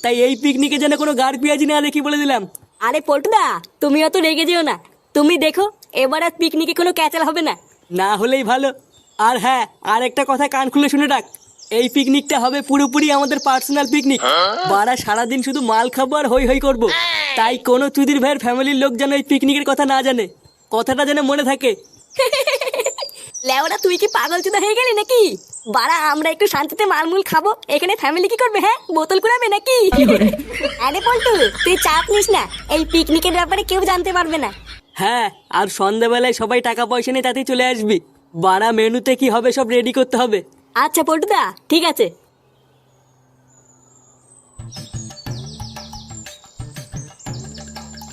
তাই এই পিকনিকে যেন কোনো গাড় পেঁয়াজি না দেখি বলে দিলাম। আরে পল্টুদা, তুমি অত রেগে যেও না। তুমি দেখো, এবার আর পিকনিকে কোনো ক্যাচাল হবে না। না হলেই ভালো। আর হ্যাঁ, আর একটা কথা কান খুলে শুনে রাখ, এই পিকনিকটা হবে পুরোপুরি আমাদের পার্সোনাল পিকনিক। বারা সারাদিন শুধু মাল খাবো আর হই হই করবো। তাই কোনো চুদির ভাইয়ের ফ্যামিলির লোক যেন এই পিকনিকের কথা না জানে, কথাটা যেন মনে থাকে। লেওরা, তুই কি পাগল চুদা হয়ে গেলি নাকি? বাড়া, আমরা একটু শান্তিতে মালমুল খাবো, এখানে ফ্যামিলি কি করবে? হ্যাঁ, বোতল কুড়াবে নাকি? আরে পল্টু, তুই চাপ নিস না, এই পিকনিকের ব্যাপারে কেউ জানতে পারবে না। হ্যাঁ, আর সন্ধ্যাবেলায় সবাই টাকা পয়সা নিয়ে তাতেই চলে আসবি। বারা মেনুতে কি হবে সব রেডি করতে হবে। আচ্ছা পল্টুদা, ঠিক আছে।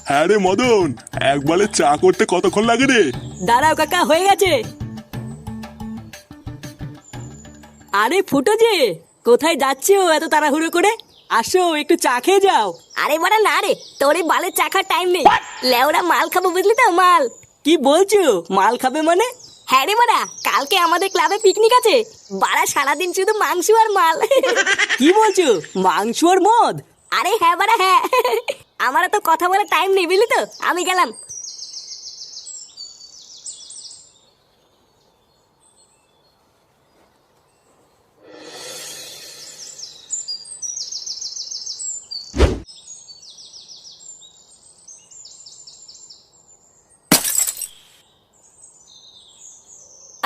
হ্যাঁ রে মদন, একবারে চা করতে কতক্ষণ লাগে রে? দাঁড়াও কাকা, হয়ে গেছে। আরে ফুটো যে, কোথায় যাচ্ছো এত তাড়াহুড়ো করে? আসো একটু চা খেয়ে যাও। আরে বাড়া না রে, তোর এই বালের চাখার টাইম নেই। লেওরা মাল খাবো, বুঝলি তো? মাল। কি বলছো? মাল খাবে মানে? হ্যাঁ রে বাড়া, কালকে আমাদের ক্লাবে পিকনিক আছে। বাড়া সারাদিন শুধু মাংস আর মাল। কি বলছো? মাংস আর মদ? আরে হ্যাঁ বাড়া, হ্যাঁ। আমার তো কথা বলার টাইম নেই, বুঝলি তো? আমি গেলাম।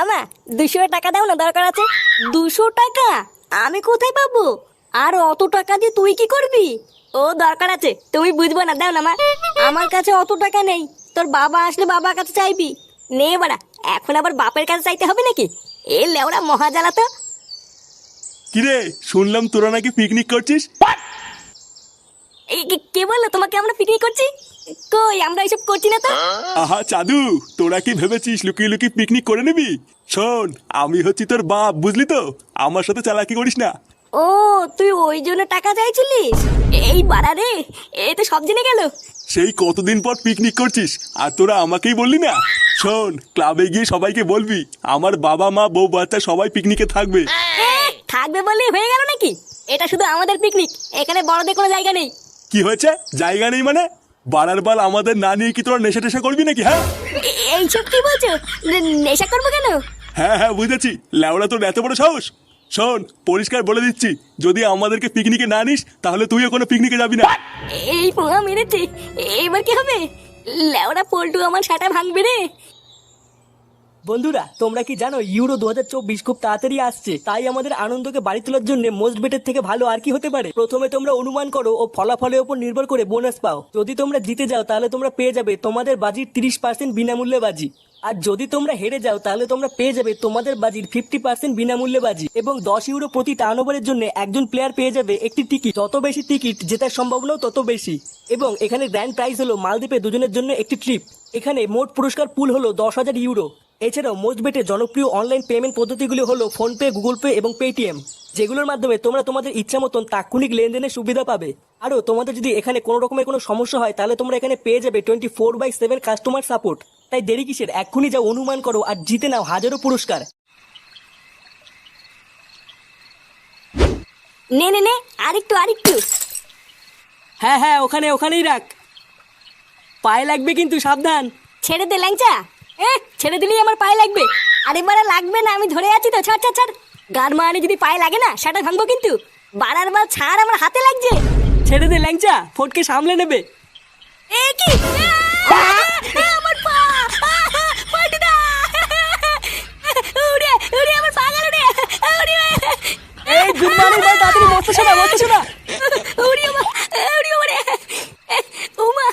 আমা, 200 টাকা দাও না, দরকার আছে। 200 টাকা? আমি কোথায় পাবো? আর অত টাকা দিয়ে তুই কি করবি? ও দরকার আছে, তুমি বুঝবো না, দাও না মা। আমার কাছে অত টাকা নেই, তোর বাবা আসলে বাবার কাছে চাইবি। নে বাড়া, এখন আবার বাপের কাছে চাইতে হবে নাকি? এ লেওড়া মহাজালা তো। কিরে, শুনলাম তোরা নাকি পিকনিক করছিস? এই কে বললো তোমাকে আমরা পিকনিক করছি? কই, আমরা এসব করছি না তো। আহা চাদু, তোরা কি ভেবেছিস লুকিয়ে লুকিয়ে পিকনিক করে নিবি? শোন, আমি হচ্ছি তোর বাপ, বুঝলি তো? আমার সাথে চালাকি করিস না। ও, তুই ওই জন্য টাকা চাইছিলিস? এই বাড়া রে, এ তো সব জেনে গেল। সেই কতদিন পর পিকনিক করছিস আর তোরা আমাকেই বললি না? শোন, ক্লাবে গিয়ে সবাইকে বলবি আমার বাবা মা বউ বাচ্চা সবাই পিকনিকে থাকবে। থাকবে বললেই হয়ে গেল নাকি? এটা শুধু আমাদের পিকনিক, এখানে বড়দের কোনো জায়গা নেই। কি হয়েছে? জায়গা নেই মানে? বাড়ার বাল আমাদের না নিয়ে কি তোরা নেশা টেশা করবি নাকি? হ্যাঁ এইসব কি বলছো? নেশা করবো কেন? হ্যাঁ হ্যাঁ বুঝেছি, ল্যাওড়া তোর এত বড় সাহস। শোন, পরিষ্কার বলে দিচ্ছি, যদি আমাদেরকে পিকনিকে না নিস তাহলে তুইও কোনো পিকনিকে যাবি না। এই পোহা মেরেছে, এবার কি হবে? লেওড়া পল্টু আমার সাটা ভাঙবে রে। বন্ধুরা, তোমরা কি জানো ইউরো 2024 খুব তাড়াতাড়ি আসছে? তাই আমাদের আনন্দকে বাড়ি তোলার জন্য মোস্ট বেটের থেকে ভালো আর কি হতে পারে? প্রথমে তোমরা অনুমান করো ও ফলাফলের উপর নির্ভর করে বোনাস পাও। যদি তোমরা জিতে যাও তাহলে তোমরা পেয়ে যাবে তোমাদের বাজির 30% বিনামূল্যে বাজি। আর যদি তোমরা হেরে যাও তাহলে তোমরা পেয়ে যাবে তোমাদের বাজির 50% বিনামূল্যে বাজি। এবং 10 ইউরো প্রতি টার্ন ওভারের জন্য একজন প্লেয়ার পেয়ে যাবে একটি টিকিট। যত বেশি টিকিট জেতার সম্ভাবনাও তত বেশি। এবং এখানে গ্র্যান্ড প্রাইজ হলো মালদ্বীপে দুজনের জন্য একটি ট্রিপ। এখানে মোট পুরস্কার পুল হলো 10,000 ইউরো। এছাড়াও মোস্ট বেটের জনপ্রিয় অনলাইন পেমেন্ট পদ্ধতিগুলি হলো ফোনপে, গুগল পে এবং পেটিএম, যেগুলোর মাধ্যমে তোমরা তোমাদের ইচ্ছা মতন তাৎক্ষণিক লেনদেনের সুবিধা পাবে। আরও তোমাদের যদি এখানে কোনো রকমের কোনো সমস্যা হয় তাহলে তোমরা এখানে পেয়ে যাবে 24/7 কাস্টমার সাপোর্ট। তাই দেরি কিসের, এক্ষুনি যাও অনুমান করো আর জিতে নাও হাজারো পুরস্কার। নে নে নে, আরেকটু আরেকটু। হ্যাঁ হ্যাঁ, ওখানেই রাখ। পায়ে লাগবে কিন্তু, সাবধান। ছেড়ে দে ল্যাংচা। ছেড়ে দিলেই আমার পায়ে লাগবে। আরে বাড়া লাগবে না, আমি ধরে আছি তো। ছাড় ছাড় ছাড়। গান মারানি যদি পায়ে লাগে না, সেটা ভাঙবো কিন্তু। বাড়ার বার ছাড়, আমার হাতে লাগছে। ছেড়ে দে ল্যাংচা, ফটকে সামলে নেবে। এ কি? আমার পা! পল্টুদা! উড়ে উড়ে আমার পা গেল রে। উড়ে এই গুনমানি ভাই, তাড়াতাড়ি মস্ত শোনা। উড়ে মা, উড়ে ওরে। ওমা,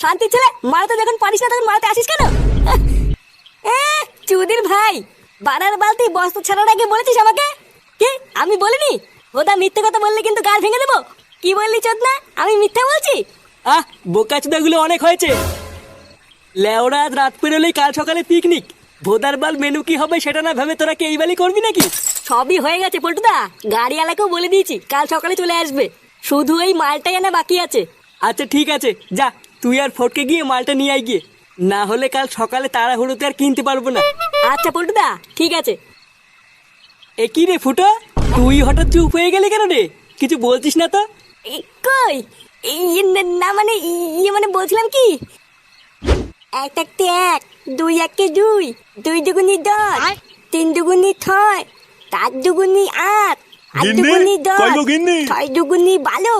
শান্তি ছেলে, মারাতে যখন পারিস না তখন মারাতে আসিস কেন? চুদির ভাই, বানার বালতি বস্তা ছাড়ার আগে বলেছিস আমাকে? কি আমি বলিনি? ওটা মিথ্যে কথা বললে কিন্তু গাল ভেঙে দেবো। কি বললি চোদনা? আমি মিথ্যা বলছি? বোকাচোদাগুলো অনেক হয়েছে। লেওরা আজ রাত পেরোলেই কাল সকালে পিকনিক। ভোদার বাল মেনু কি হবে সেটা না ভেবে তোরা কি এই বালি করবি নাকি? সবই হয়ে গেছে পল্টুদা, গাড়িওয়ালাকেও বলে দিয়েছি কাল সকালে চলে আসবে। শুধু এই মালটাই আনা বাকি আছে। আচ্ছা ঠিক আছে, যা তুই আর ফটকে গিয়ে মালটা নিয়ে আয় গিয়ে। না হলে কাল সকালে তাড়াহুড়োতে আর কিনতে পারবো না। আচ্ছা পল্টুদা, ঠিক আছে। এ কি রে ফুটো, তুই হঠাৎ চুপ হয়ে গেলি কেন রে? কিছু বলছিস না তো? কই না মানে মানে বলছিলাম কি, এক একটি এক, দুই একে দুই, দুই দুগুনি 10, 3 দুগুনি 6, 4 দুগুনি 8, 8 গিন্নি, দুগুনি 10, কই গো গিন্নি? 6 দুগুনি 12,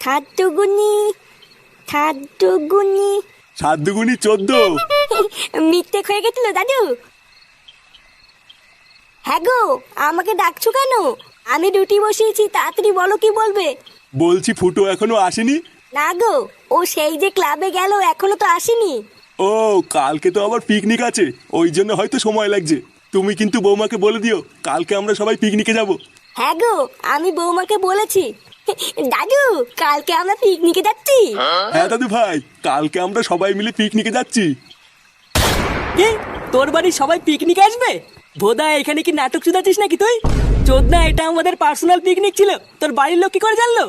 7 দুগুনি 7 দুগুনি 14। মিথ্যে হয়ে গেছিল দাদু। হ্যাঁ গো, আমাকে ডাকছো কেন? আমি রুটি বসিয়েছি, তাড়াতাড়ি বলো কি বলবে। বলছি ফুটো এখনো আসেনি? না গো, ও সেই যে ক্লাবে গেল, এখনো তো আসেনি। ও, কালকে তো আবার পিকনিক আছে, ওই জন্য হয়তো সময় লাগছে। তুমি কিন্তু বৌমাকে বলে দিও কালকে আমরা সবাই পিকনিকে যাব। হ্যাঁ গো, আমি বৌমাকে বলেছি। দাদু, কালকে আমরা পিকনিকে যাচ্ছি। হ্যাঁ দাদু ভাই, কালকে আমরা সবাই মিলে পিকনিকে যাচ্ছি। কি, তোর বাড়ির সবাই পিকনিক আসবে? ভোদা, এখানে কি নাটক শুধাচ্ছিস নাকি তুই? চোদনা, এটা আমাদের পার্সোনাল পিকনিক ছিল, তোর বাড়ির লোক কি করে জানলো?